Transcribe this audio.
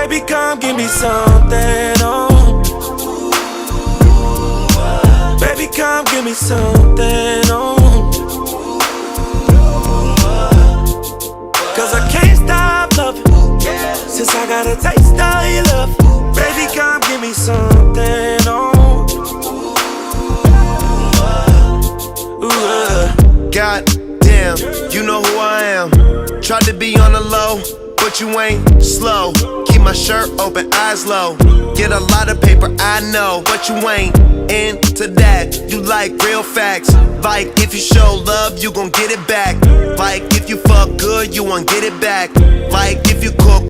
Baby, come give me something, oh. Baby, come give me something, oh. Cause I can't stop loving, since I got a taste of your love. Baby, come give me something, oh. God damn, you know who I am. Tried to be on the low, but you ain't slow. Keep my shirt open, eyes low. Get a lot of paper, I know, but you ain't into that. You like real facts. Like if you show love, you gon' get it back. Like if you fuck good, you won't get it back. Like if you cook